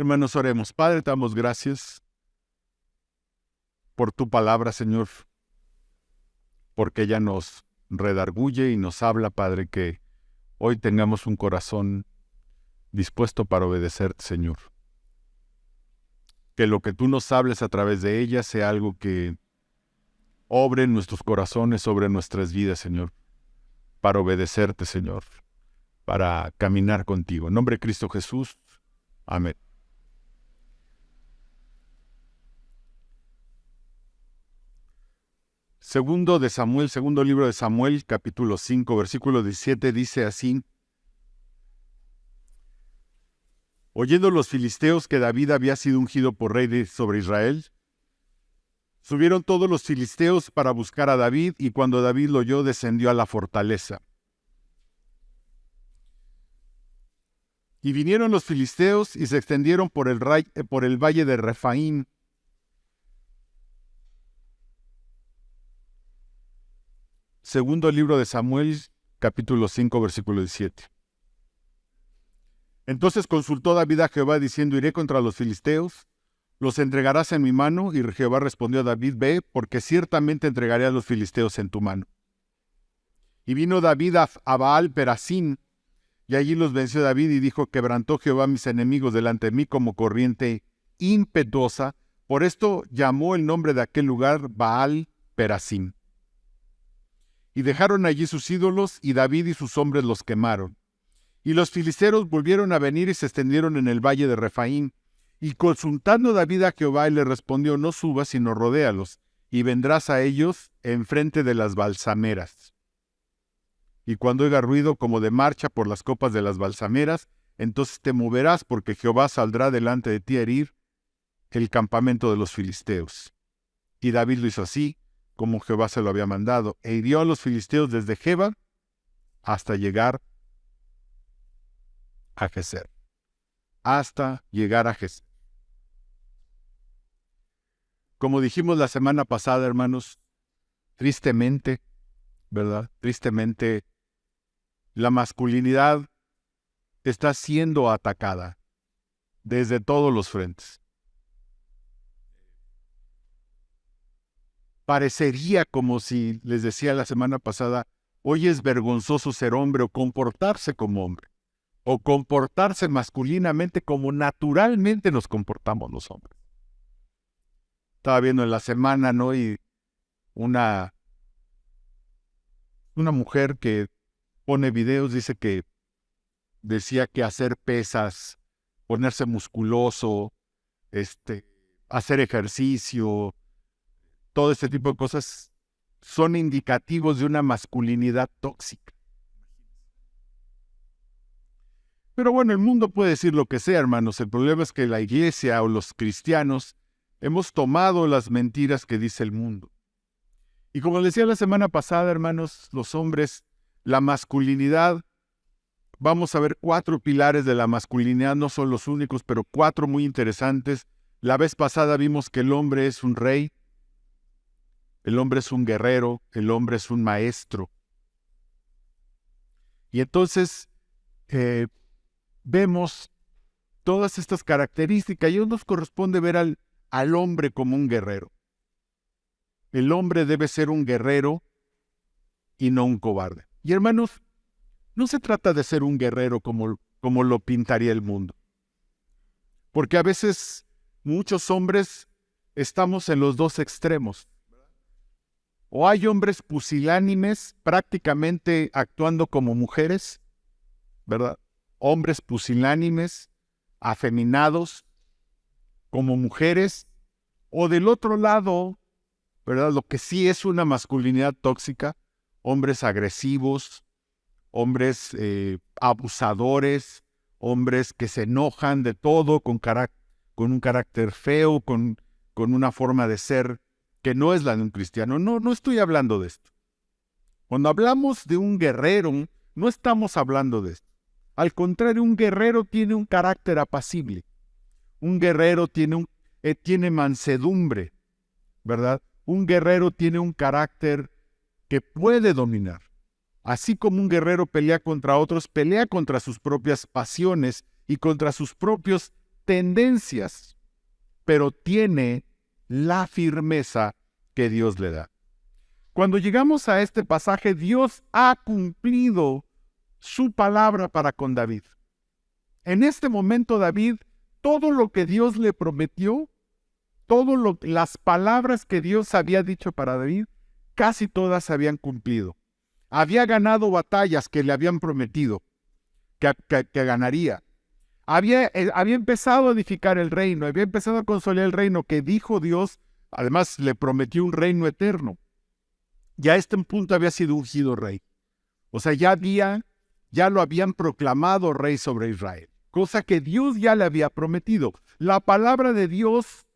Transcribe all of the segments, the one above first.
Hermanos, oremos. Padre, te damos gracias por tu palabra, Señor, porque ella nos redarguye y nos habla, Padre, que hoy tengamos un corazón dispuesto para obedecerte, Señor. Que lo que tú nos hables a través de ella sea algo que obre en nuestros corazones, sobre nuestras vidas, Señor, para obedecerte, Señor, para caminar contigo. En nombre de Cristo Jesús. Amén. Segundo libro de Samuel, capítulo 5, versículo 17, dice así: Oyendo los filisteos que David había sido ungido por rey sobre Israel, subieron todos los filisteos para buscar a David, y cuando David lo oyó, descendió a la fortaleza. Y vinieron los filisteos y se extendieron por el valle de Refaim. Segundo libro de Samuel, capítulo 5, versículo 17. Entonces consultó David a Jehová, diciendo: Iré contra los filisteos, los entregarás en mi mano. Y Jehová respondió a David: Ve, porque ciertamente entregaré a los filisteos en tu mano. Y vino David a Baal Perasim, y allí los venció David, y dijo: Quebrantó Jehová mis enemigos delante de mí como corriente impetuosa. Por esto llamó el nombre de aquel lugar Baal Perasim. Y dejaron allí sus ídolos, y David y sus hombres los quemaron. Y los filisteos volvieron a venir y se extendieron en el valle de Refaim. Y consultando David a Jehová, él le respondió: No subas, sino rodéalos, y vendrás a ellos enfrente de las balsameras. Y cuando oiga ruido como de marcha por las copas de las balsameras, entonces te moverás, porque Jehová saldrá delante de ti a herir el campamento de los filisteos. Y David lo hizo así, como Jehová se lo había mandado, e hirió a los filisteos desde Geba hasta llegar a Geser. Hasta llegar a Geser. Como dijimos la semana pasada, hermanos, tristemente, ¿verdad? Tristemente, la masculinidad está siendo atacada desde todos los frentes. Parecería como si, les decía la semana pasada, hoy es vergonzoso ser hombre o comportarse como hombre, o comportarse masculinamente como naturalmente nos comportamos los hombres. Estaba viendo en la semana, ¿no? Y una mujer que pone videos, decía que hacer pesas, ponerse musculoso, hacer ejercicio, todo este tipo de cosas son indicativos de una masculinidad tóxica. Pero bueno, el mundo puede decir lo que sea, hermanos. El problema es que la iglesia o los cristianos hemos tomado las mentiras que dice el mundo. Y como les decía la semana pasada, hermanos, los hombres, la masculinidad, vamos a ver 4 pilares de la masculinidad, no son los únicos, pero 4 muy interesantes. La vez pasada vimos que el hombre es un rey, el hombre es un guerrero, el hombre es un maestro. Y entonces vemos todas estas características y hoy nos corresponde ver al hombre como un guerrero. El hombre debe ser un guerrero y no un cobarde. Y hermanos, no se trata de ser un guerrero como lo pintaría el mundo. Porque a veces muchos hombres estamos en los dos extremos. O hay hombres pusilánimes prácticamente actuando como mujeres, ¿verdad? Hombres pusilánimes, afeminados, como mujeres. O del otro lado, ¿verdad? Lo que sí es una masculinidad tóxica, hombres agresivos, hombres abusadores, hombres que se enojan de todo, con un carácter feo, con una forma de ser que no es la de un cristiano. No estoy hablando de esto. Cuando hablamos de un guerrero, no estamos hablando de esto. Al contrario, un guerrero tiene un carácter apacible. Un guerrero tiene mansedumbre, ¿verdad? Un guerrero tiene un carácter que puede dominar. Así como un guerrero pelea contra otros, pelea contra sus propias pasiones y contra sus propios tendencias, pero tiene la firmeza que Dios le da. Cuando llegamos a este pasaje, Dios ha cumplido su palabra para con David. En este momento, David, todo lo que Dios le prometió, las palabras que Dios había dicho para David, casi todas se habían cumplido. Había ganado batallas que le habían prometido que ganaría. Había empezado a edificar el reino, había empezado a consolidar el reino que dijo Dios. Además, le prometió un reino eterno. Ya a este punto había sido ungido rey. O sea, ya lo habían proclamado rey sobre Israel, cosa que Dios ya le había prometido. La palabra de Dios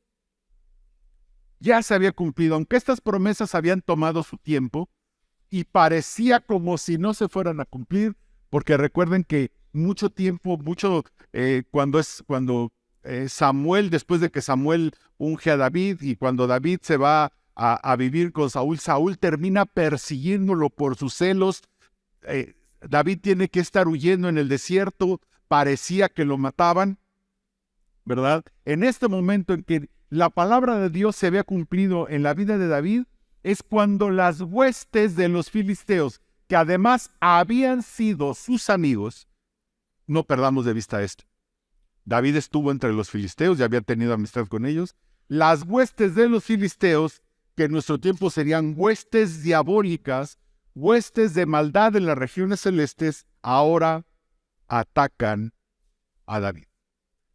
ya se había cumplido, aunque estas promesas habían tomado su tiempo y parecía como si no se fueran a cumplir, porque recuerden que cuando Samuel, después de que Samuel unge a David y cuando David se va a vivir con Saúl, Saúl termina persiguiéndolo por sus celos. David tiene que estar huyendo en el desierto, parecía que lo mataban, ¿verdad? En este momento en que la palabra de Dios se había cumplido en la vida de David, es cuando las huestes de los filisteos, que además habían sido sus amigos, no perdamos de vista esto. David estuvo entre los filisteos y había tenido amistad con ellos. Las huestes de los filisteos, que en nuestro tiempo serían huestes diabólicas, huestes de maldad en las regiones celestes, ahora atacan a David.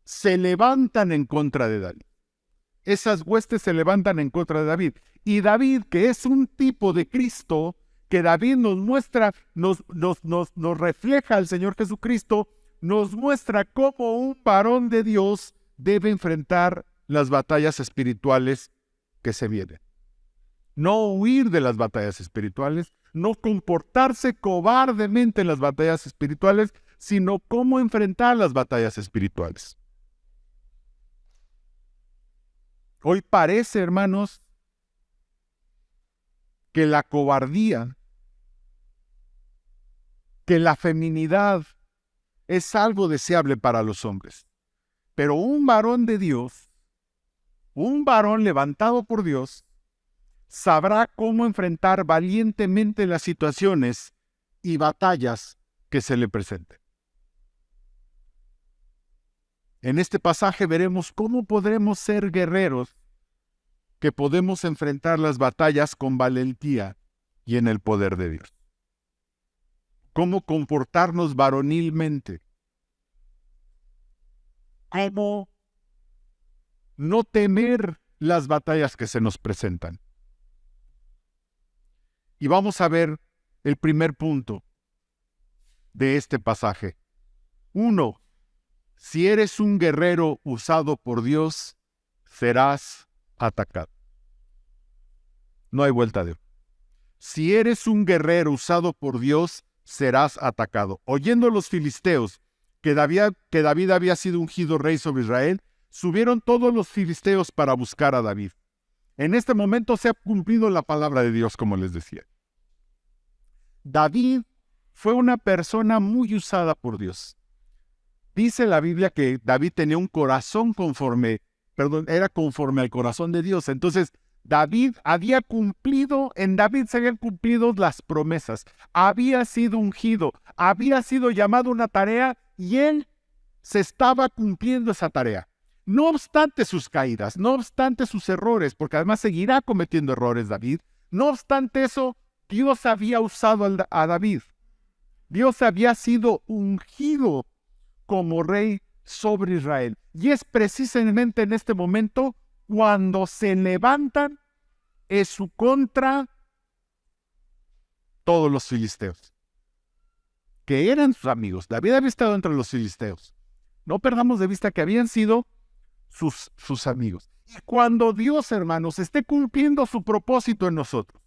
Se levantan en contra de David. Esas huestes se levantan en contra de David. Y David, que es un tipo de Cristo, que David nos muestra, nos refleja al Señor Jesucristo, nos muestra cómo un varón de Dios debe enfrentar las batallas espirituales que se vienen. No huir de las batallas espirituales, no comportarse cobardemente en las batallas espirituales, sino cómo enfrentar las batallas espirituales. Hoy parece, hermanos, que la cobardía, que la feminidad es algo deseable para los hombres. Pero un varón de Dios, un varón levantado por Dios, sabrá cómo enfrentar valientemente las situaciones y batallas que se le presenten. En este pasaje veremos cómo podremos ser guerreros, que podemos enfrentar las batallas con valentía y en el poder de Dios. Cómo comportarnos varonilmente. Cómo no temer las batallas que se nos presentan. Y vamos a ver el primer punto de este pasaje. 1. Si eres un guerrero usado por Dios, serás atacado. No hay vuelta de hoja. Si eres un guerrero usado por Dios, serás atacado. Oyendo los filisteos que David había sido ungido rey sobre Israel, subieron todos los filisteos para buscar a David. En este momento se ha cumplido la palabra de Dios, como les decía. David fue una persona muy usada por Dios. Dice la Biblia que David tenía un corazón era conforme al corazón de Dios. Entonces, en David se habían cumplido las promesas. Había sido ungido, había sido llamado a una tarea y él se estaba cumpliendo esa tarea. No obstante sus caídas, no obstante sus errores, porque además seguirá cometiendo errores David. No obstante eso, Dios había usado a David. Dios había sido ungido como rey sobre Israel. Y es precisamente en este momento cuando se levantan en su contra todos los filisteos, que eran sus amigos. David había estado entre los filisteos. No perdamos de vista que habían sido sus amigos. Y cuando Dios, hermanos, esté cumpliendo su propósito en nosotros,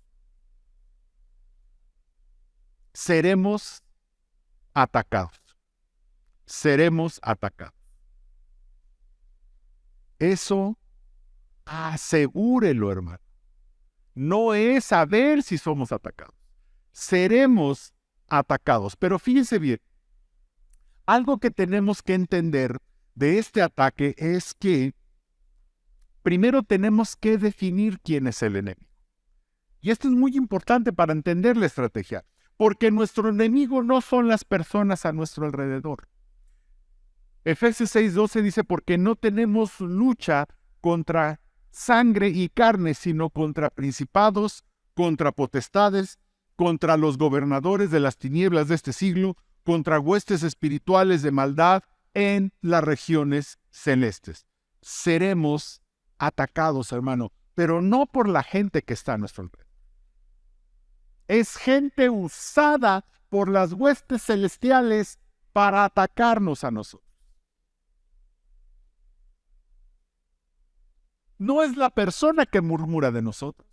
seremos atacados. Seremos atacados. Eso asegúrelo, hermano. No es saber si somos atacados. Seremos atacados. Pero fíjense bien, algo que tenemos que entender de este ataque es que primero tenemos que definir quién es el enemigo. Y esto es muy importante para entender la estrategia, porque nuestro enemigo no son las personas a nuestro alrededor. Efesios 6:12 dice, porque no tenemos lucha contra sangre y carne, sino contra principados, contra potestades, contra los gobernadores de las tinieblas de este siglo, contra huestes espirituales de maldad en las regiones celestes. Seremos atacados, hermano, pero no por la gente que está a nuestro alrededor. Es gente usada por las huestes celestiales para atacarnos a nosotros. No es la persona que murmura de nosotros.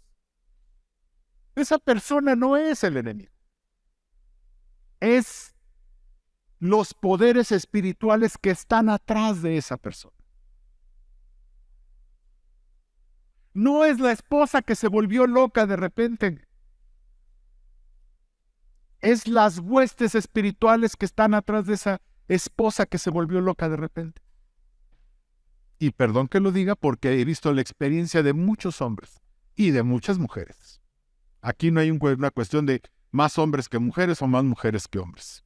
Esa persona no es el enemigo. Es los poderes espirituales que están atrás de esa persona. No es la esposa que se volvió loca de repente. Es las huestes espirituales que están atrás de esa esposa que se volvió loca de repente. Y perdón que lo diga porque he visto la experiencia de muchos hombres y de muchas mujeres. Aquí no hay una cuestión de más hombres que mujeres o más mujeres que hombres.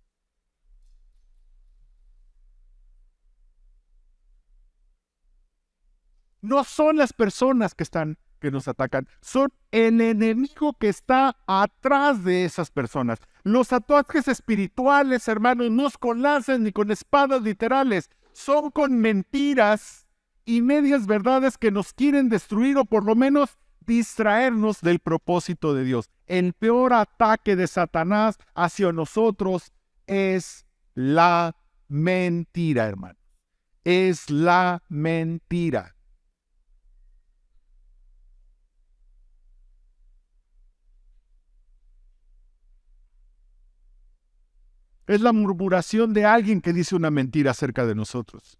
No son las personas que nos atacan, son el enemigo que está atrás de esas personas. Los ataques espirituales, hermanos, no es con lanzas ni con espadas literales, son con mentiras y medias verdades que nos quieren destruir o por lo menos distraernos del propósito de Dios. El peor ataque de Satanás hacia nosotros es la mentira, hermano. Es la mentira. Es la murmuración de alguien que dice una mentira acerca de nosotros.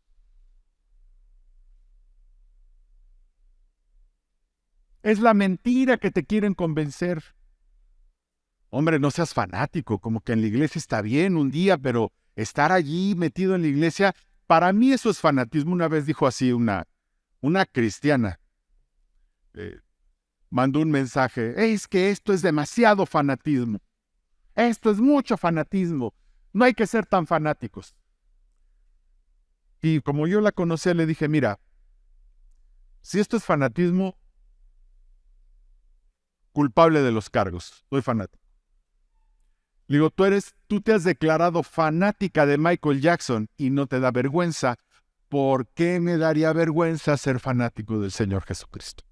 Es la mentira que te quieren convencer. Hombre, no seas fanático, como que en la iglesia está bien un día, pero estar allí metido en la iglesia, para mí eso es fanatismo. Una vez dijo así una cristiana, mandó un mensaje, es que esto es demasiado fanatismo. Esto es mucho fanatismo. No hay que ser tan fanáticos. Y como yo la conocía, le dije, mira, si esto es fanatismo, culpable de los cargos, soy fanático. Le digo, tú te has declarado fanática de Michael Jackson y no te da vergüenza. ¿Por qué me daría vergüenza ser fanático del Señor Jesucristo?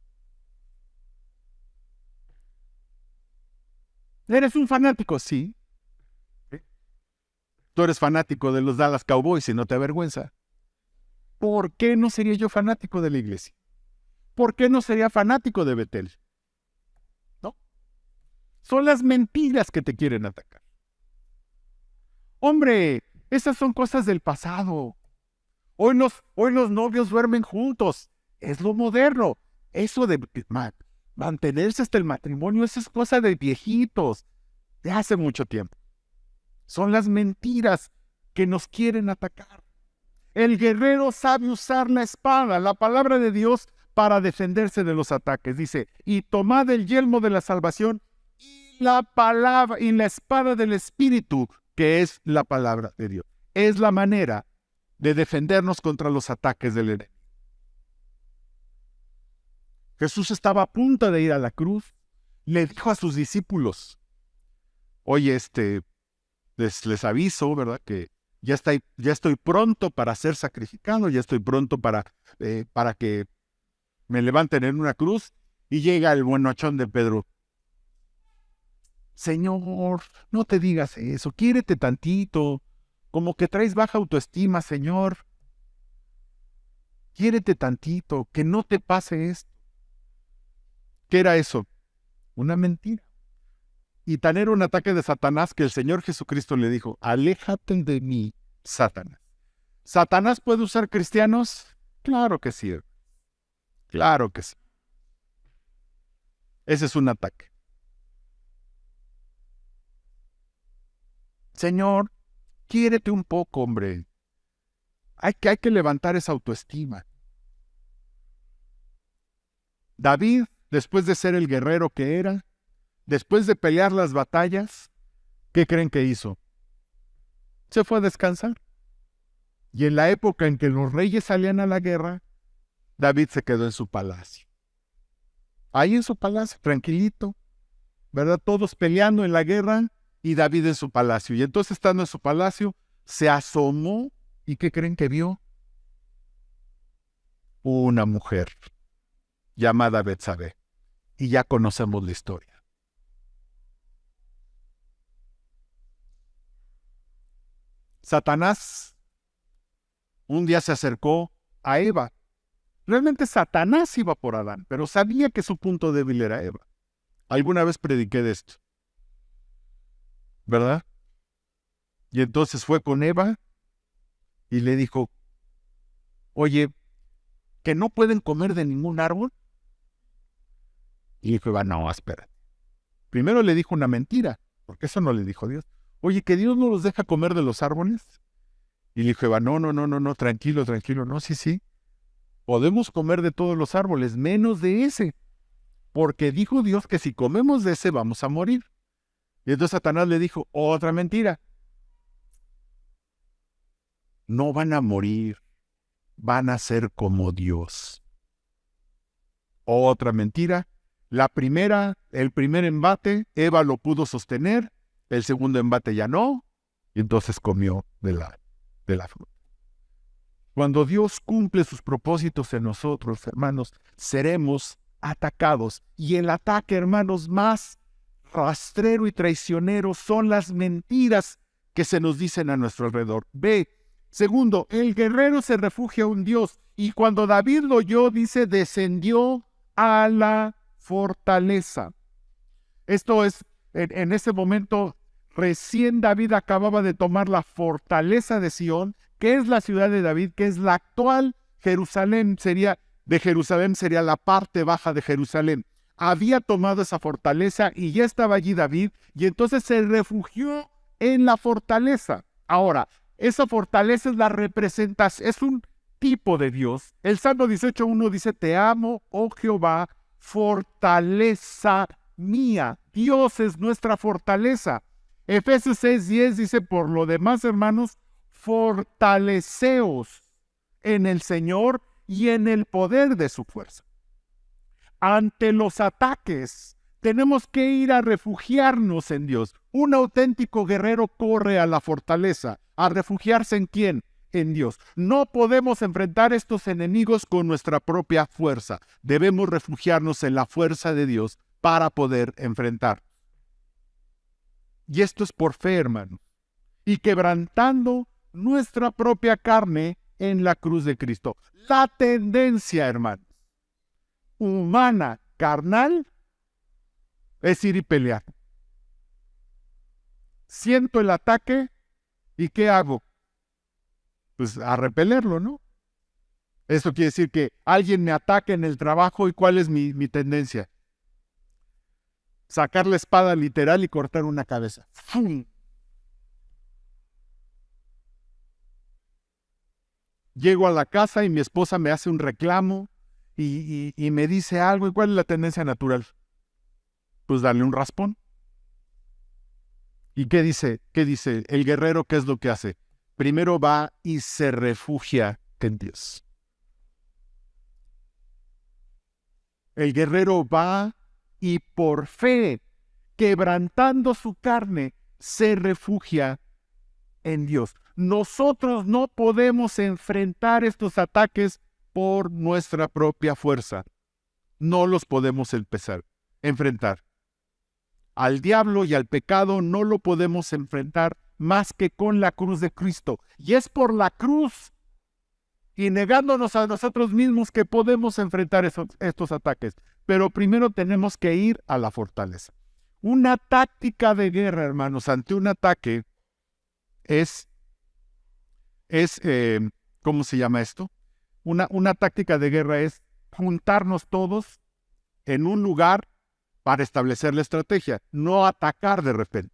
¿Eres un fanático? Sí. Tú eres fanático de los Dallas Cowboys y no te avergüenza. ¿Por qué no sería yo fanático de la iglesia? ¿Por qué no sería fanático de Betel? ¿No? Son las mentiras que te quieren atacar. Hombre, esas son cosas del pasado. Hoy los novios duermen juntos. Es lo moderno. Eso de mantenerse hasta el matrimonio, eso es cosa de viejitos, de hace mucho tiempo. Son las mentiras que nos quieren atacar. El guerrero sabe usar la espada, la palabra de Dios, para defenderse de los ataques. Dice, y tomad el yelmo de la salvación y la palabra y la espada del Espíritu, que es la palabra de Dios. Es la manera de defendernos contra los ataques del enemigo. Jesús estaba a punto de ir a la cruz. Le dijo a sus discípulos, oye, les aviso, ¿verdad? Que ya estoy pronto para ser sacrificado, ya estoy pronto para que me levanten en una cruz. Y llega el buenochón de Pedro. Señor, no te digas eso, quiérete tantito, como que traes baja autoestima, Señor. Quiérete tantito, que no te pase esto. ¿Qué era eso? Una mentira. Y tan era un ataque de Satanás que el Señor Jesucristo le dijo, aléjate de mí, Satanás. ¿Satanás puede usar cristianos? Claro que sí. Claro que sí. Ese es un ataque. Señor, quiérete un poco, hombre. Hay que levantar esa autoestima. David, después de ser el guerrero que era, después de pelear las batallas, ¿qué creen que hizo? Se fue a descansar. Y en la época en que los reyes salían a la guerra, David se quedó en su palacio. Ahí en su palacio, tranquilito, ¿verdad? Todos peleando en la guerra y David en su palacio. Y entonces, estando en su palacio, se asomó. ¿Y qué creen que vio? Una mujer llamada Betsabé. Y ya conocemos la historia. Satanás un día se acercó a Eva. Realmente Satanás iba por Adán, pero sabía que su punto débil era Eva. Alguna vez prediqué de esto, ¿verdad? Y entonces fue con Eva y le dijo, oye, ¿que no pueden comer de ningún árbol? Y dijo Eva, no, espera. Primero le dijo una mentira, porque eso no le dijo Dios. Oye, ¿que Dios no los deja comer de los árboles? Y le dijo Eva, no, tranquilo, no, sí. Podemos comer de todos los árboles, menos de ese. Porque dijo Dios que si comemos de ese vamos a morir. Y entonces Satanás le dijo, otra mentira. No van a morir, van a ser como Dios. Otra mentira. La primera, el primer embate, Eva lo pudo sostener, el segundo embate ya no, y entonces comió de la fruta. Cuando Dios cumple sus propósitos en nosotros, hermanos, seremos atacados. Y el ataque, hermanos, más rastrero y traicionero son las mentiras que se nos dicen a nuestro alrededor. B. Segundo, el guerrero se refugia a un Dios. Y cuando David lo oyó, dice, descendió a la fortaleza. Esto es, en ese momento, recién David acababa de tomar la fortaleza de Sión, que es la ciudad de David, que es la actual Jerusalén, sería la parte baja de Jerusalén. Había tomado esa fortaleza y ya estaba allí David, y entonces se refugió en la fortaleza. Ahora, esa fortaleza es la representación, es un tipo de Dios. El Salmo 18:1 dice, te amo, oh Jehová, fortaleza mía. Dios es nuestra fortaleza. Efesios 6:10 dice, por lo demás, hermanos, fortaleceos en el Señor y en el poder de su fuerza. Ante los ataques, tenemos que ir a refugiarnos en Dios. Un auténtico guerrero corre a la fortaleza. ¿A refugiarse en quién? En Dios. No podemos enfrentar estos enemigos con nuestra propia fuerza. Debemos refugiarnos en la fuerza de Dios para poder enfrentar. Y esto es por fe, hermano. Y quebrantando nuestra propia carne en la cruz de Cristo. La tendencia, hermanos, humana, carnal, es ir y pelear. Siento el ataque y ¿qué hago? Pues a repelerlo, ¿no? Eso quiere decir que alguien me ataque en el trabajo y ¿cuál es mi tendencia? Sacar la espada literal y cortar una cabeza. Llego a la casa y mi esposa me hace un reclamo y me dice algo. ¿Y cuál es la tendencia natural? Pues darle un raspón. ¿Y qué dice? ¿Qué dice? El guerrero, ¿qué es lo que hace? Primero va y se refugia en Dios. El guerrero va y por fe, quebrantando su carne, se refugia en Dios. Nosotros no podemos enfrentar estos ataques por nuestra propia fuerza. No los podemos enfrentar. Al diablo y al pecado no lo podemos enfrentar más que con la cruz de Cristo. Y es por la cruz y negándonos a nosotros mismos que podemos enfrentar estos ataques. Pero primero tenemos que ir a la fortaleza. Una táctica de guerra, hermanos, ante un ataque es ¿cómo se llama esto? Una táctica de guerra es juntarnos todos en un lugar para establecer la estrategia, no atacar de repente.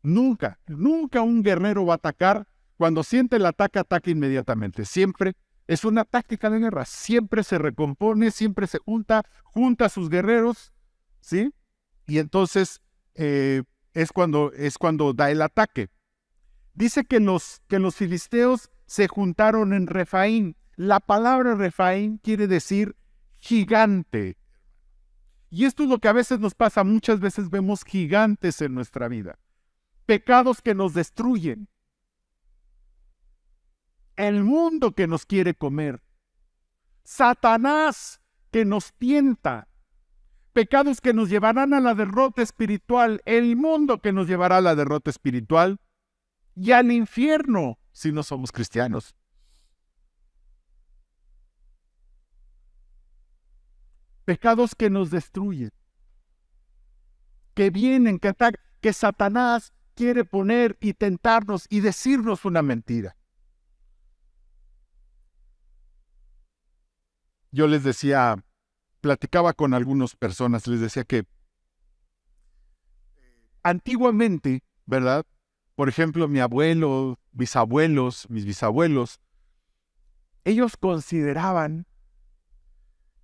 Nunca un guerrero va a atacar Cuando siente el ataque, ataca inmediatamente. Siempre es una táctica de guerra. Siempre se recompone, siempre se junta a sus guerreros, ¿sí? Y entonces es cuando da el ataque. Dice que los filisteos se juntaron en Refaín. La palabra Refaín quiere decir gigante. Y esto es lo que a veces nos pasa. Muchas veces vemos gigantes en nuestra vida. Pecados que nos destruyen. El mundo que nos quiere comer. Satanás que nos tienta. Pecados que nos llevarán a la derrota espiritual. El mundo que nos llevará a la derrota espiritual. Y al infierno si no somos cristianos. Pecados que nos destruyen. Que vienen, que atacan, que Satanás quiere poner y tentarnos y decirnos una mentira. Yo les decía, platicaba con algunas personas, les decía que antiguamente, ¿verdad? Por ejemplo, mi abuelo, bisabuelos, mis bisabuelos, ellos consideraban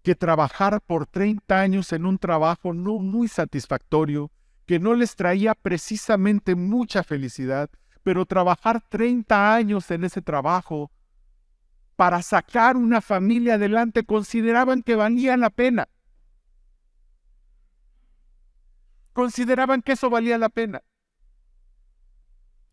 que trabajar por 30 años en un trabajo no muy satisfactorio, que no les traía precisamente mucha felicidad, pero trabajar 30 años en ese trabajo para sacar una familia adelante, consideraban que valía la pena. Consideraban que eso valía la pena.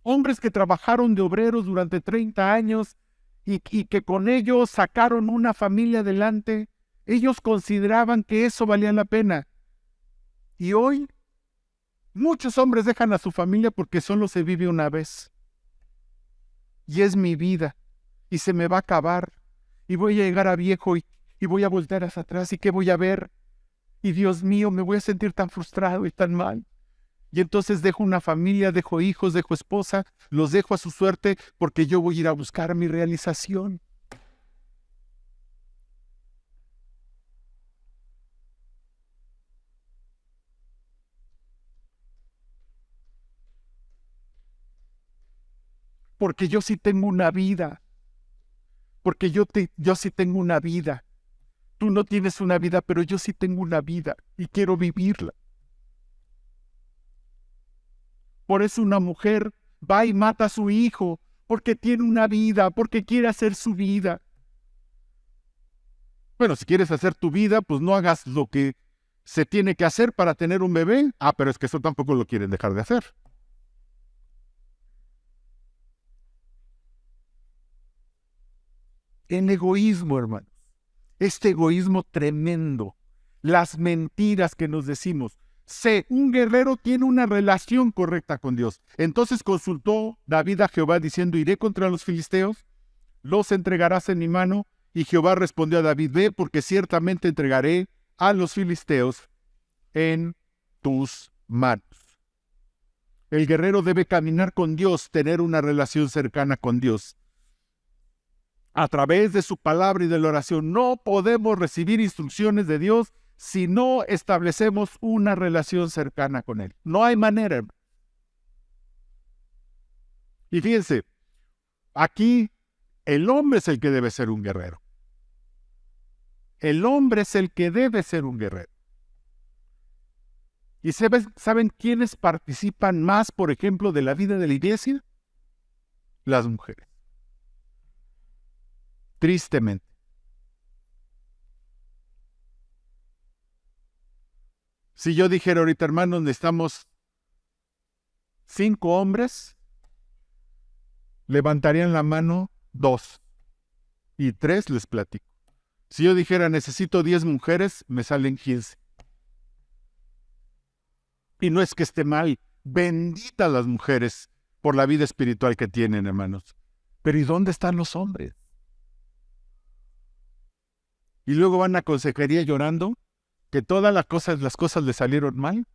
Hombres que trabajaron de obreros durante 30 años y que con ellos sacaron una familia adelante, ellos consideraban que eso valía la pena. Y hoy, muchos hombres dejan a su familia porque solo se vive una vez. Y es mi vida. Y se me va a acabar. Y voy a llegar a viejo y voy a voltear hacia atrás. ¿Y qué voy a ver? Y Dios mío, me voy a sentir tan frustrado y tan mal. Y entonces dejo una familia, dejo hijos, dejo esposa, los dejo a su suerte porque yo voy a ir a buscar mi realización. Porque yo sí tengo una vida. Porque yo sí tengo una vida. Tú no tienes una vida, pero yo sí tengo una vida y quiero vivirla. Por eso una mujer va y mata a su hijo, porque tiene una vida, porque quiere hacer su vida. Bueno, si quieres hacer tu vida, pues no hagas lo que se tiene que hacer para tener un bebé. Pero es que eso tampoco lo quieren dejar de hacer. El egoísmo, hermanos. Este egoísmo tremendo. Las mentiras que nos decimos. Un guerrero tiene una relación correcta con Dios. Entonces consultó David a Jehová diciendo, iré contra los filisteos, los entregarás en mi mano. Y Jehová respondió a David, ve, porque ciertamente entregaré a los filisteos en tus manos. El guerrero debe caminar con Dios, tener una relación cercana con Dios. A través de su palabra y de la oración. No podemos recibir instrucciones de Dios si no establecemos una relación cercana con Él. No hay manera. Y fíjense, aquí el hombre es el que debe ser un guerrero. El hombre es el que debe ser un guerrero. ¿Y saben quiénes participan más, por ejemplo, de la vida de la iglesia? Las mujeres. Tristemente. Si yo dijera ahorita, hermanos, necesitamos 5 hombres, levantarían la mano 2 y 3 les platico. Si yo dijera, necesito 10 mujeres, me salen 15. Y no es que esté mal, benditas las mujeres por la vida espiritual que tienen, hermanos. Pero ¿y dónde están los hombres? Y luego van a consejería llorando que todas las cosas les salieron mal.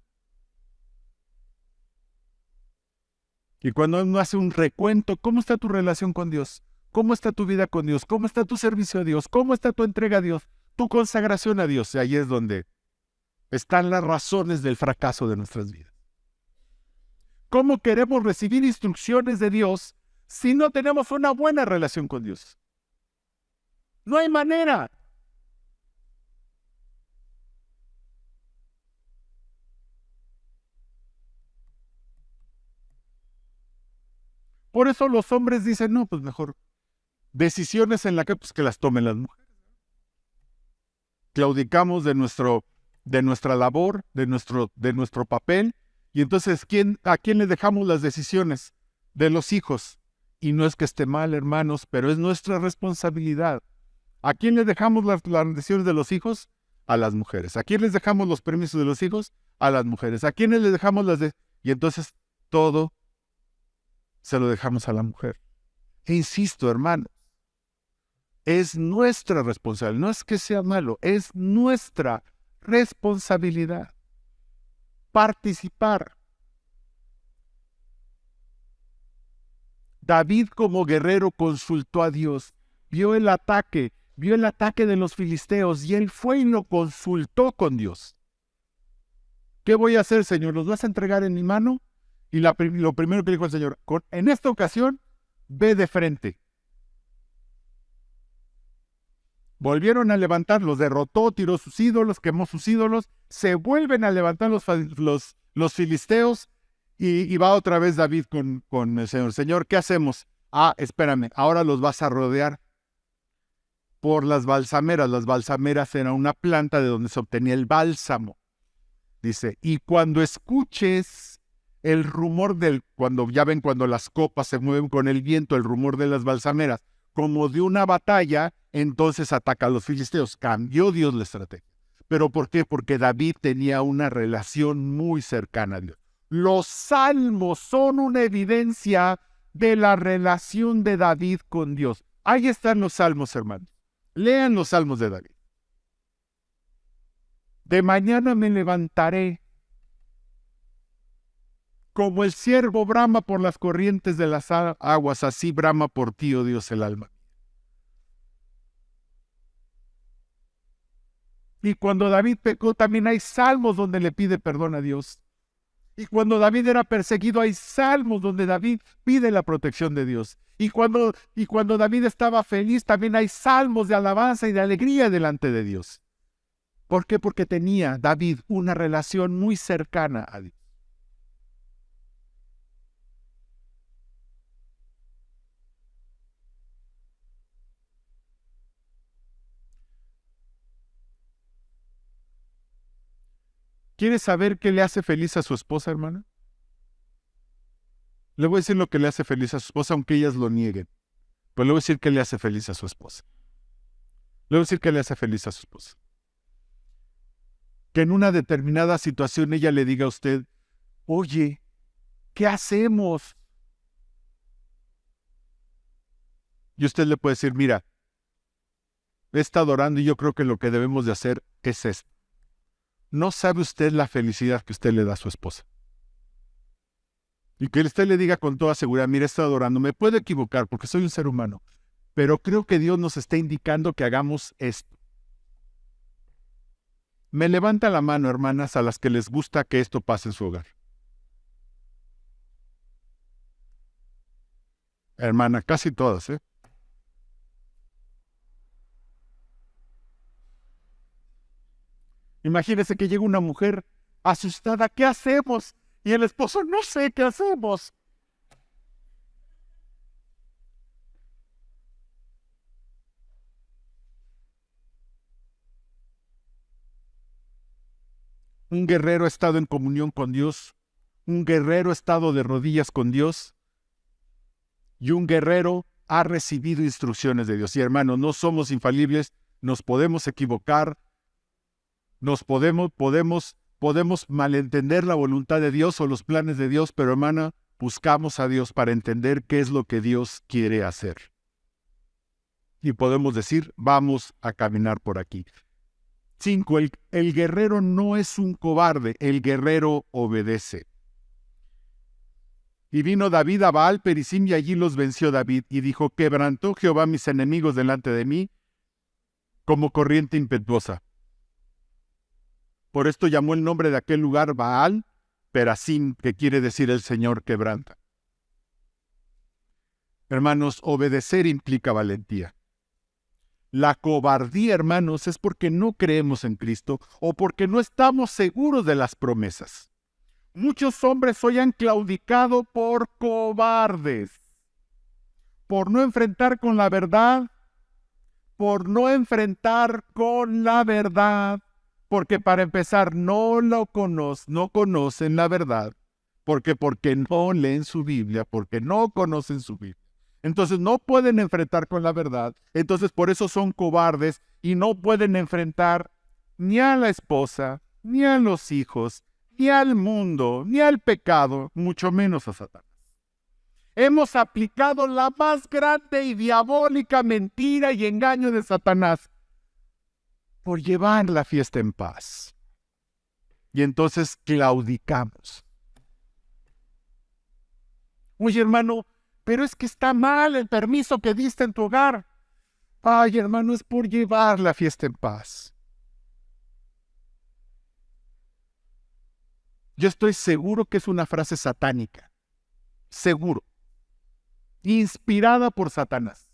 Y cuando uno hace un recuento, ¿cómo está tu relación con Dios? ¿Cómo está tu vida con Dios? ¿Cómo está tu servicio a Dios? ¿Cómo está tu entrega a Dios? Tu consagración a Dios. Y ahí es donde están las razones del fracaso de nuestras vidas. ¿Cómo queremos recibir instrucciones de Dios si no tenemos una buena relación con Dios. No hay manera. Por eso los hombres dicen, no, pues mejor decisiones en la que, pues, que las tomen las mujeres. Claudicamos de nuestra labor, de nuestro papel, y entonces, ¿a quién le dejamos las decisiones? De los hijos. Y no es que esté mal, hermanos, pero es nuestra responsabilidad. ¿A quién le dejamos las decisiones de los hijos? A las mujeres. ¿A quién les dejamos los permisos de los hijos? A las mujeres. ¿A quiénes les dejamos Y entonces todo se lo dejamos a la mujer. E insisto, hermano, es nuestra responsabilidad. No es que sea malo, es nuestra responsabilidad participar. David como guerrero consultó a Dios, vio el ataque de los filisteos y él fue y lo consultó con Dios. ¿Qué voy a hacer, Señor? ¿Los vas a entregar en mi mano? Y lo primero que dijo el Señor, en esta ocasión, ve de frente. Volvieron a levantar, los derrotó, tiró sus ídolos, quemó sus ídolos, se vuelven a levantar los filisteos y va otra vez David con el Señor. Señor, ¿qué hacemos? Espérame, ahora los vas a rodear por las balsameras. Las balsameras eran una planta de donde se obtenía el bálsamo. Dice, y cuando escuches el rumor cuando las copas se mueven con el viento, el rumor de las balsameras, como de una batalla, entonces ataca a los filisteos. Cambió Dios la estrategia. ¿Pero por qué? Porque David tenía una relación muy cercana a Dios. Los salmos son una evidencia de la relación de David con Dios. Ahí están los salmos, hermanos. Lean los salmos de David. De mañana me levantaré, como el ciervo brama por las corrientes de las aguas, así brama por ti, oh Dios, el alma. Y cuando David pecó, también hay salmos donde le pide perdón a Dios. Y cuando David era perseguido, hay salmos donde David pide la protección de Dios. Y cuando David estaba feliz, también hay salmos de alabanza y de alegría delante de Dios. ¿Por qué? Porque tenía David una relación muy cercana a Dios. ¿Quieres saber qué le hace feliz a su esposa, hermana? Le voy a decir lo que le hace feliz a su esposa, aunque ellas lo nieguen. Pero le voy a decir qué le hace feliz a su esposa. Le voy a decir qué le hace feliz a su esposa. Que en una determinada situación ella le diga a usted, oye, ¿qué hacemos? Y usted le puede decir, mira, he estado orando y yo creo que lo que debemos de hacer es esto. No sabe usted la felicidad que usted le da a su esposa. Y que usted le diga con toda seguridad, mira, he estado orando, me puedo equivocar porque soy un ser humano, pero creo que Dios nos está indicando que hagamos esto. Me levanta la mano, hermanas, a las que les gusta que esto pase en su hogar. Hermana, casi todas, ¿eh? Imagínese que llega una mujer asustada, ¿qué hacemos? Y el esposo, no sé qué hacemos. Un guerrero ha estado en comunión con Dios, un guerrero ha estado de rodillas con Dios y un guerrero ha recibido instrucciones de Dios. Y hermano, no somos infalibles, nos podemos equivocar, podemos malentender la voluntad de Dios o los planes de Dios, pero hermana, buscamos a Dios para entender qué es lo que Dios quiere hacer. Y podemos decir, vamos a caminar por aquí. 5. El guerrero no es un cobarde, el guerrero obedece. Y vino David a Baal Perisim y allí los venció David y dijo, quebrantó Jehová mis enemigos delante de mí como corriente impetuosa. Por esto llamó el nombre de aquel lugar Baal Perasim, que quiere decir el Señor quebranta. Hermanos, obedecer implica valentía. La cobardía, hermanos, es porque no creemos en Cristo o porque no estamos seguros de las promesas. Muchos hombres hoy han claudicado por cobardes, por no enfrentar con la verdad, porque para empezar no conocen la verdad, porque no leen su Biblia, porque no conocen su Biblia. Entonces no pueden enfrentar con la verdad, entonces por eso son cobardes y no pueden enfrentar ni a la esposa, ni a los hijos, ni al mundo, ni al pecado, mucho menos a Satanás. Hemos aplicado la más grande y diabólica mentira y engaño de Satanás por llevar la fiesta en paz. Y entonces claudicamos. Oye, hermano, pero es que está mal el permiso que diste en tu hogar. Ay, hermano, es por llevar la fiesta en paz. Yo estoy seguro que es una frase satánica. Seguro. Inspirada por Satanás.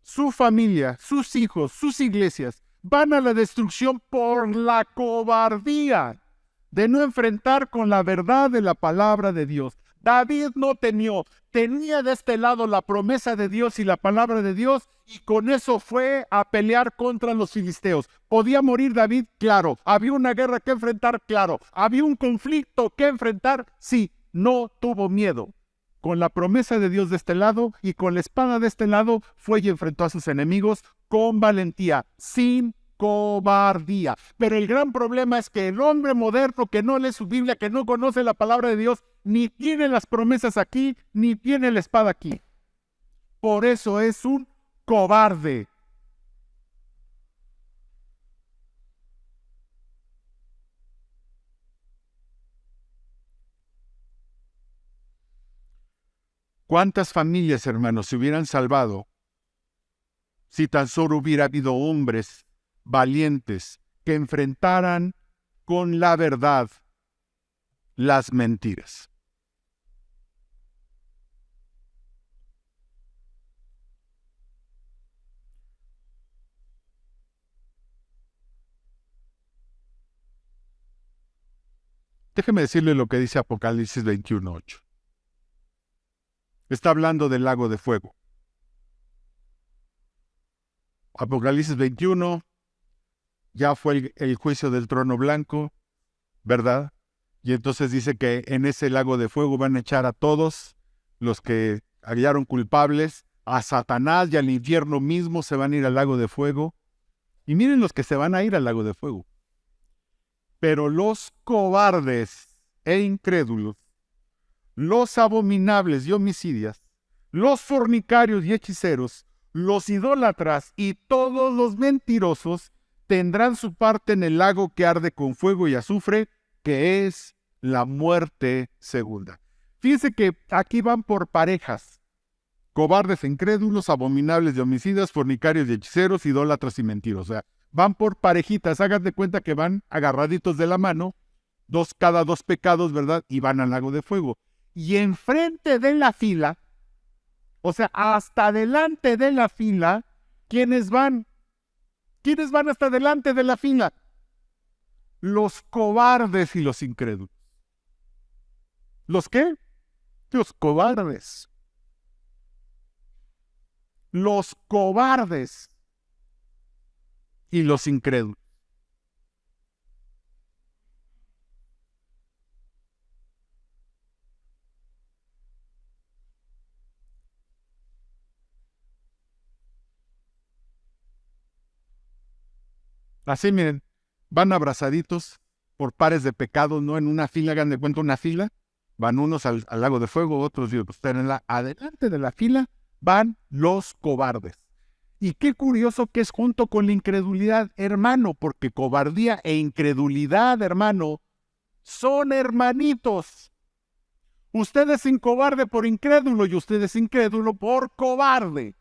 Su familia, sus hijos, sus iglesias van a la destrucción por la cobardía de no enfrentar con la verdad de la palabra de Dios. David no tenía de este lado la promesa de Dios y la palabra de Dios, y con eso fue a pelear contra los filisteos. ¿Podía morir David? Claro. ¿Había una guerra que enfrentar? Claro. ¿Había un conflicto que enfrentar? Sí. No tuvo miedo. Con la promesa de Dios de este lado y con la espada de este lado, fue y enfrentó a sus enemigos con valentía, sin cobardía. Pero el gran problema es que el hombre moderno que no lee su Biblia, que no conoce la palabra de Dios, ni tiene las promesas aquí, ni tiene la espada aquí. Por eso es un cobarde. ¿Cuántas familias, hermanos, se hubieran salvado si tan solo hubiera habido hombres valientes que enfrentaran con la verdad las mentiras? Déjeme decirle lo que dice Apocalipsis 21:8. Está hablando del lago de fuego. Apocalipsis 21, ya fue el juicio del trono blanco, ¿verdad? Y entonces dice que en ese lago de fuego van a echar a todos los que hallaron culpables, a Satanás y al infierno mismo se van a ir al lago de fuego. Y miren los que se van a ir al lago de fuego. Pero los cobardes e incrédulos, los abominables y homicidas, los fornicarios y hechiceros, los idólatras y todos los mentirosos tendrán su parte en el lago que arde con fuego y azufre, que es la muerte segunda. Fíjense que aquí van por parejas: cobardes e incrédulos, abominables y homicidas, fornicarios y hechiceros, idólatras y mentirosos. O sea, van por parejitas. Hagan de cuenta que van agarraditos de la mano, cada dos pecados, ¿verdad? Y van al lago de fuego. Y enfrente de la fila, o sea, hasta delante de la fila, ¿quiénes van? ¿Quiénes van hasta delante de la fila? Los cobardes y los incrédulos. ¿Los qué? Los cobardes. Los cobardes y los incrédulos. Así, miren, van abrazaditos por pares de pecados, no en una fila, hagan de cuenta una fila. Van unos al lago de fuego, otros están adelante de la fila, van los cobardes. Y qué curioso que es junto con la incredulidad, hermano, porque cobardía e incredulidad, hermano, son hermanitos. Usted es cobarde por incrédulo y usted es incrédulo por cobarde.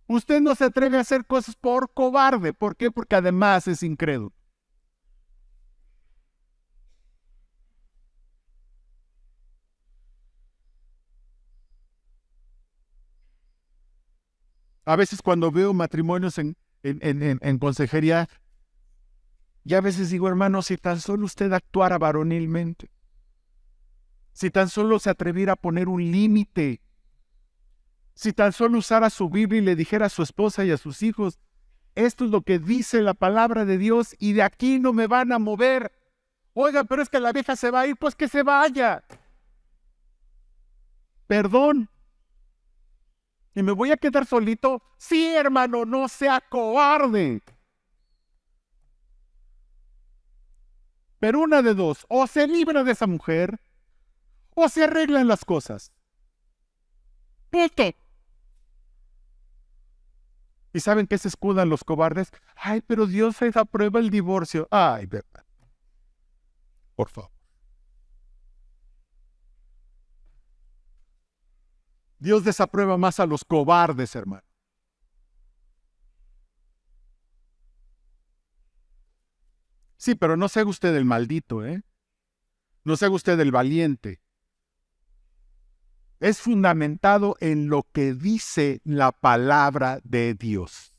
Usted no se atreve a hacer cosas por cobarde. ¿Por qué? Porque además es incrédulo. A veces cuando veo matrimonios en consejería, ya a veces digo, hermano, si tan solo usted actuara varonilmente, si tan solo se atreviera a poner un límite, si tan solo usara su Biblia y le dijera a su esposa y a sus hijos, esto es lo que dice la palabra de Dios y de aquí no me van a mover. Oiga, pero es que la vieja se va a ir, pues que se vaya. Perdón. ¿Y me voy a quedar solito? Sí, hermano, no sea cobarde. Pero una de dos, o se libra de esa mujer, o se arreglan las cosas. Punto. ¿Y saben qué se escudan los cobardes? Ay, pero Dios aprueba el divorcio. Ay, verdad. Por favor. Dios desaprueba más a los cobardes, hermano. Sí, pero no se haga usted el maldito, ¿eh? No se haga usted el valiente. Es fundamentado en lo que dice la palabra de Dios.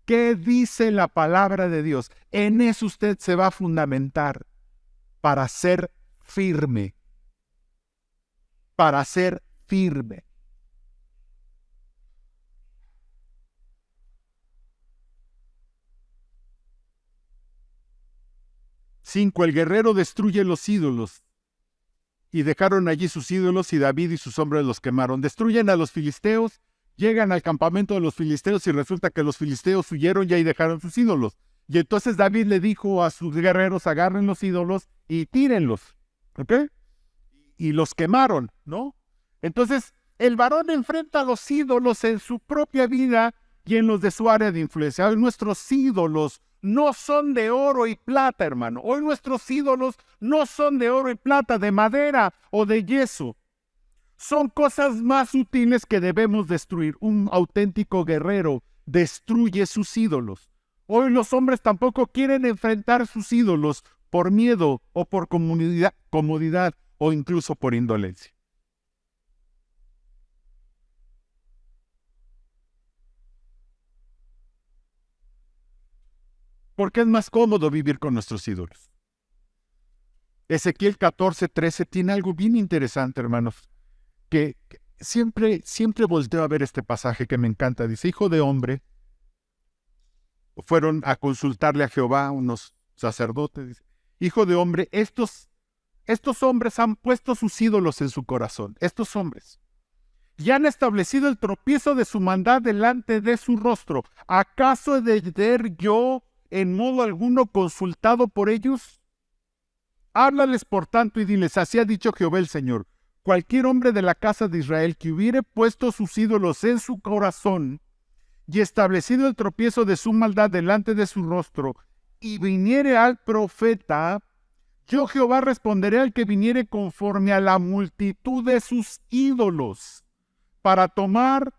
¿Qué dice la palabra de Dios? En eso usted se va a fundamentar para ser firme. Para ser firme. 5. El guerrero destruye los ídolos. Y dejaron allí sus ídolos y David y sus hombres los quemaron. Destruyen a los filisteos, llegan al campamento de los filisteos y resulta que los filisteos huyeron y ahí dejaron sus ídolos. Y entonces David le dijo a sus guerreros, agarren los ídolos y tírenlos. ¿Ok? Y los quemaron, ¿no? Entonces, el varón enfrenta a los ídolos en su propia vida y en los de su área de influencia. Hoy nuestros ídolos no son de oro y plata, hermano. Hoy nuestros ídolos no son de oro y plata, de madera o de yeso. Son cosas más útiles que debemos destruir. Un auténtico guerrero destruye sus ídolos. Hoy los hombres tampoco quieren enfrentar sus ídolos por miedo o por comodidad o incluso por indolencia. Porque es más cómodo vivir con nuestros ídolos. Ezequiel 14:13 tiene algo bien interesante, hermanos, que siempre volteo a ver este pasaje que me encanta. Dice, hijo de hombre, fueron a consultarle a Jehová unos sacerdotes. Dice, hijo de hombre, estos hombres han puesto sus ídolos en su corazón, estos hombres, y han establecido el tropiezo de su maldad delante de su rostro. ¿Acaso he de ser yo en modo alguno consultado por ellos? Háblales por tanto y diles, así ha dicho Jehová el Señor, cualquier hombre de la casa de Israel que hubiere puesto sus ídolos en su corazón y establecido el tropiezo de su maldad delante de su rostro, y viniere al profeta, yo Jehová responderé al que viniere conforme a la multitud de sus ídolos, para tomar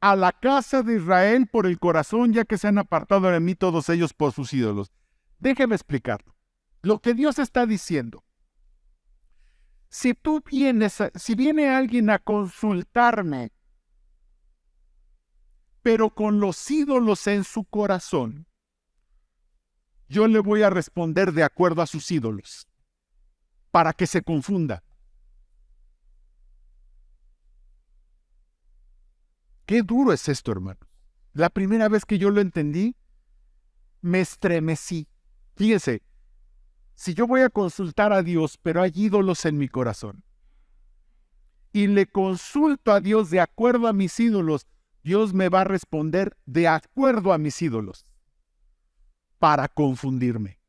a la casa de Israel por el corazón, ya que se han apartado de mí todos ellos por sus ídolos. Déjeme explicarlo. Lo que Dios está diciendo, si viene alguien a consultarme, pero con los ídolos en su corazón, yo le voy a responder de acuerdo a sus ídolos, para que se confunda. Qué duro es esto, hermano. La primera vez que yo lo entendí, me estremecí. Fíjense, si yo voy a consultar a Dios, pero hay ídolos en mi corazón, y le consulto a Dios de acuerdo a mis ídolos, Dios me va a responder de acuerdo a mis ídolos, para confundirme.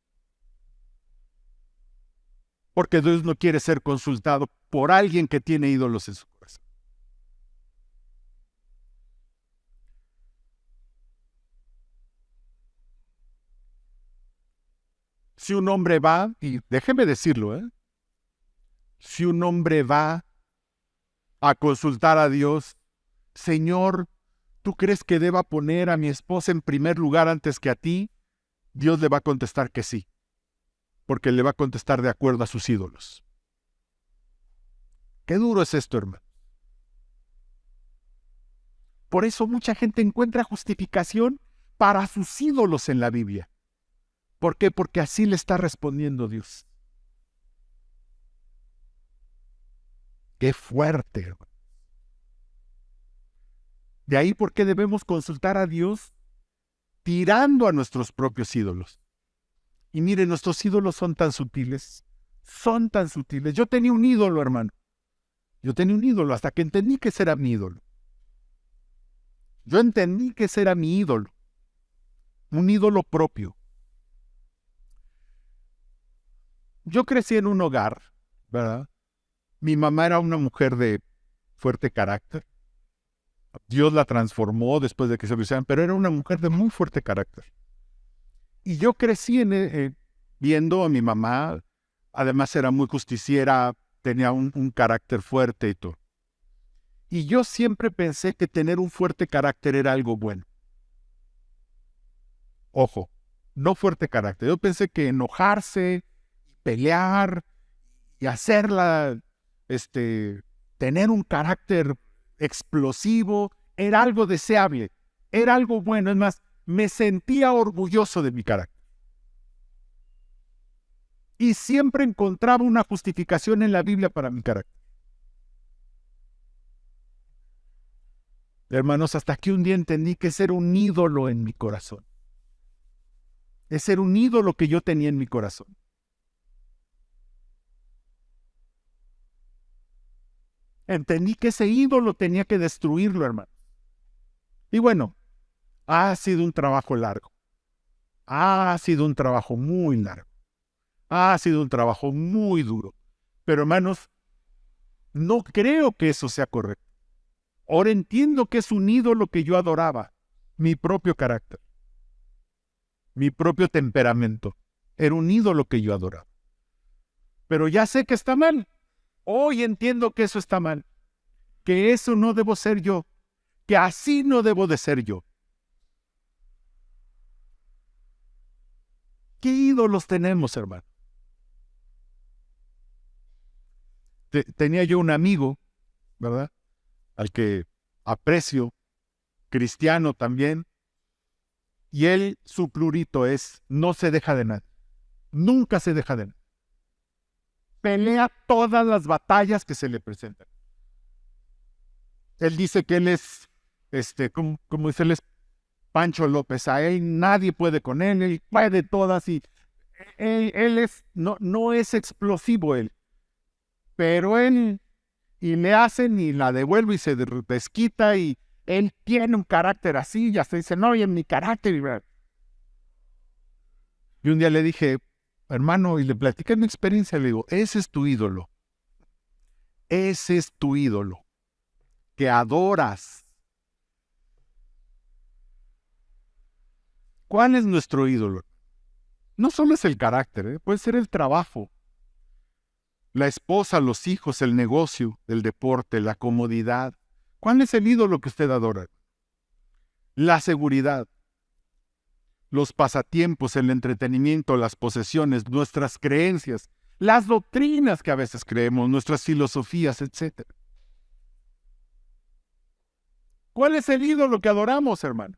Porque Dios no quiere ser consultado por alguien que tiene ídolos en su corazón. Si un hombre va, y déjeme decirlo, si un hombre va a consultar a Dios, Señor, ¿tú crees que deba poner a mi esposa en primer lugar antes que a ti? Dios le va a contestar que sí, porque le va a contestar de acuerdo a sus ídolos. Qué duro es esto, hermano. Por eso mucha gente encuentra justificación para sus ídolos en la Biblia. ¿Por qué? Porque así le está respondiendo Dios. Qué fuerte, hermano. De ahí por qué debemos consultar a Dios tirando a nuestros propios ídolos. Y miren, nuestros ídolos son tan sutiles. Son tan sutiles. Yo tenía un ídolo, hermano. Yo tenía un ídolo hasta que entendí que ese era mi ídolo. Yo entendí que ese era mi ídolo. Un ídolo propio. Yo crecí en un hogar, ¿verdad? Mi mamá era una mujer de fuerte carácter. Dios la transformó después de que se divorciaran, pero era una mujer de muy fuerte carácter. Y yo crecí viendo a mi mamá, además era muy justiciera, tenía un carácter fuerte y todo. Y yo siempre pensé que tener un fuerte carácter era algo bueno. Ojo, no fuerte carácter. Yo pensé que enojarse, pelear y hacerla, tener un carácter explosivo, era algo deseable, era algo bueno. Es más, me sentía orgulloso de mi carácter. Y siempre encontraba una justificación en la Biblia para mi carácter. Hermanos, hasta que un día entendí que ese era un ídolo en mi corazón. Ese era un ídolo que yo tenía en mi corazón. Entendí que ese ídolo tenía que destruirlo, hermano. Y bueno, ha sido un trabajo largo. Ha sido un trabajo muy largo. Ha sido un trabajo muy duro. Pero hermanos, no creo que eso sea correcto. Ahora entiendo que es un ídolo que yo adoraba. Mi propio carácter. Mi propio temperamento. Era un ídolo que yo adoraba. Pero ya sé que está mal. Hoy entiendo que eso está mal. Que eso no debo ser yo. Que así no debo de ser yo. ¿Qué ídolos tenemos, hermano? Tenía yo un amigo, ¿verdad? Al que aprecio, cristiano también. Y él, su plurito es, no se deja de nada. Nunca se deja de nada. Pelea todas las batallas que se le presentan. Él dice que él es, como dice, él es Pancho López. A él nadie puede con él puede todas y él es, no es explosivo él. Pero él, y le hacen y la devuelve y se desquita y él tiene un carácter así, ya se dice, no, y en mi carácter. Y un día le dije, hermano, y le platiqué mi experiencia, le digo, ese es tu ídolo. Ese es tu ídolo, que adoras. ¿Cuál es nuestro ídolo? No solo es el carácter, puede ser el trabajo, la esposa, los hijos, el negocio, el deporte, la comodidad. ¿Cuál es el ídolo que usted adora? La seguridad, los pasatiempos, el entretenimiento, las posesiones, nuestras creencias, las doctrinas que a veces creemos, nuestras filosofías, etc. ¿Cuál es el ídolo que adoramos, hermano?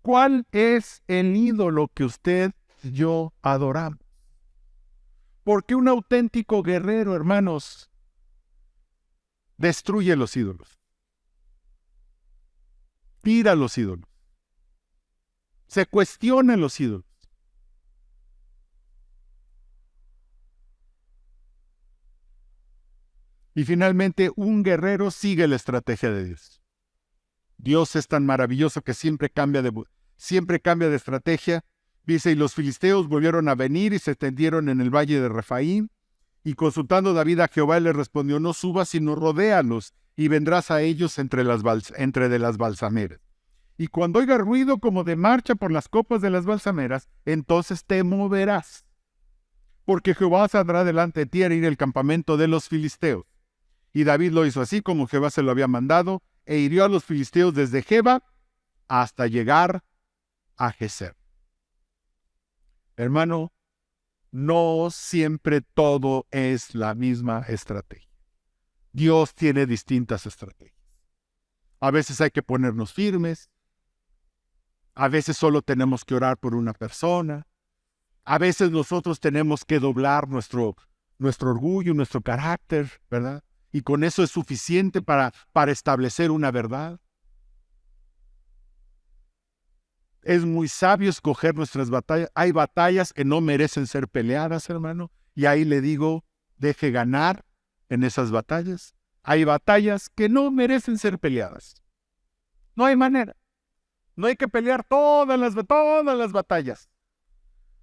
¿Cuál es el ídolo que usted y yo adoramos? Porque un auténtico guerrero, hermanos, destruye los ídolos. Tira los ídolos. Se cuestionan los ídolos. Y finalmente, un guerrero sigue la estrategia de Dios. Dios es tan maravilloso que siempre cambia de estrategia. Dice, y los filisteos volvieron a venir y se tendieron en el valle de Refaim. Y consultando David a Jehová, le respondió, no subas, sino rodéalos, y vendrás a ellos entre de las balsameras. Y cuando oiga ruido como de marcha por las copas de las balsameras, entonces te moverás. Porque Jehová saldrá delante de ti a ir al campamento de los filisteos. Y David lo hizo así como Jehová se lo había mandado, e hirió a los filisteos desde Geba hasta llegar a Geser. Hermano, no siempre todo es la misma estrategia. Dios tiene distintas estrategias. A veces hay que ponernos firmes. A veces solo tenemos que orar por una persona. A veces nosotros tenemos que doblar nuestro orgullo, nuestro carácter, ¿verdad? Y con eso es suficiente para establecer una verdad. Es muy sabio escoger nuestras batallas. Hay batallas que no merecen ser peleadas, hermano. Y ahí le digo, deje ganar en esas batallas. Hay batallas que no merecen ser peleadas. No hay manera. No hay que pelear todas las batallas.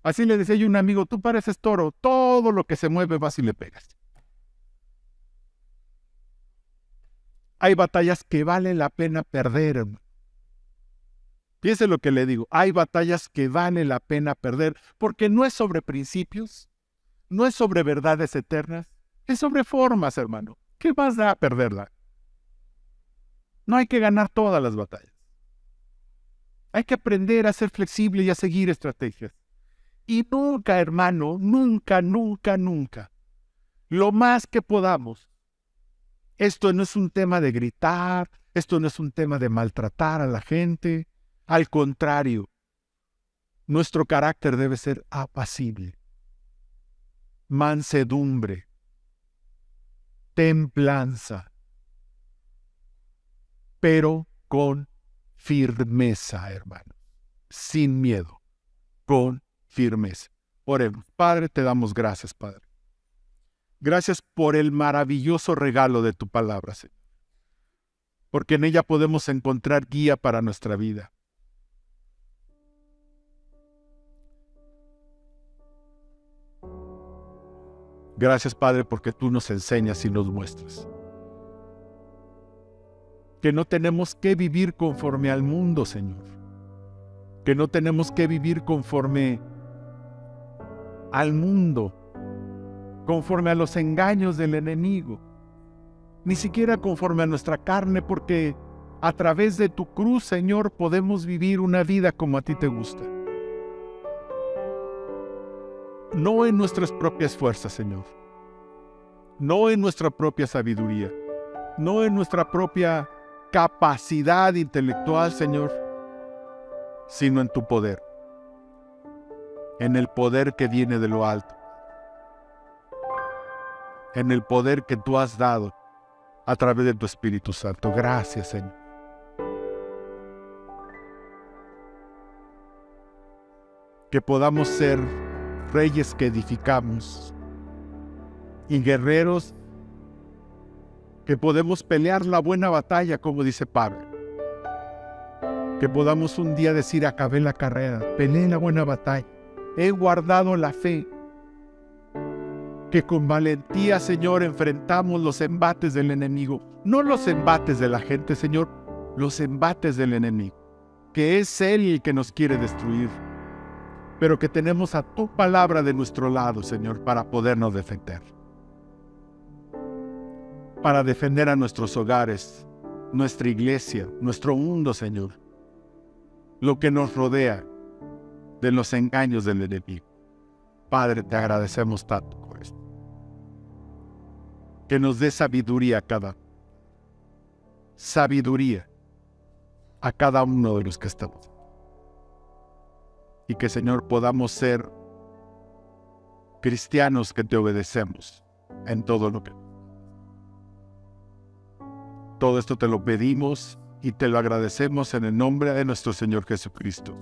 Así le decía yo a un amigo, tú pareces toro, todo lo que se mueve vas y le pegas. Hay batallas que vale la pena perder, hermano. Piense lo que le digo, hay batallas que vale la pena perder, porque no es sobre principios, no es sobre verdades eternas, es sobre formas, hermano. ¿Qué más da a perderla? No hay que ganar todas las batallas. Hay que aprender a ser flexible y a seguir estrategias. Y nunca, hermano, nunca, lo más que podamos. Esto no es un tema de gritar, esto no es un tema de maltratar a la gente. Al contrario, nuestro carácter debe ser apacible, mansedumbre, templanza, pero con firmeza, hermano, sin miedo, con firmeza. Oremos. Padre, te damos gracias, Padre. Gracias por el maravilloso regalo de tu palabra, Señor, porque en ella podemos encontrar guía para nuestra vida. Gracias, Padre, porque tú nos enseñas y nos muestras que no tenemos que vivir conforme al mundo, Señor. Que no tenemos que vivir conforme al mundo, conforme a los engaños del enemigo, ni siquiera conforme a nuestra carne, porque a través de tu cruz, Señor, podemos vivir una vida como a ti te gusta. No en nuestras propias fuerzas, Señor. No en nuestra propia sabiduría. No en nuestra propia capacidad intelectual, Señor, sino en tu poder. En el poder que viene de lo alto. En el poder que tú has dado a través de tu Espíritu Santo. Gracias, Señor. Que podamos ser reyes que edificamos y guerreros que podemos pelear la buena batalla, como dice Pablo. Que podamos un día decir, acabé la carrera, peleé la buena batalla, he guardado la fe. Que con valentía, Señor, enfrentamos los embates del enemigo. No los embates de la gente, Señor, los embates del enemigo. Que es Él el que nos quiere destruir. Pero que tenemos a tu palabra de nuestro lado, Señor, para podernos defender. Para defender a nuestros hogares, nuestra iglesia, nuestro mundo, Señor. Lo que nos rodea de los engaños del enemigo. Padre, te agradecemos tanto por esto. Que nos dé sabiduría a cada uno de los que estamos. Y que, Señor, podamos ser cristianos que te obedecemos en todo lo que. Todo esto te lo pedimos y te lo agradecemos en el nombre de nuestro Señor Jesucristo.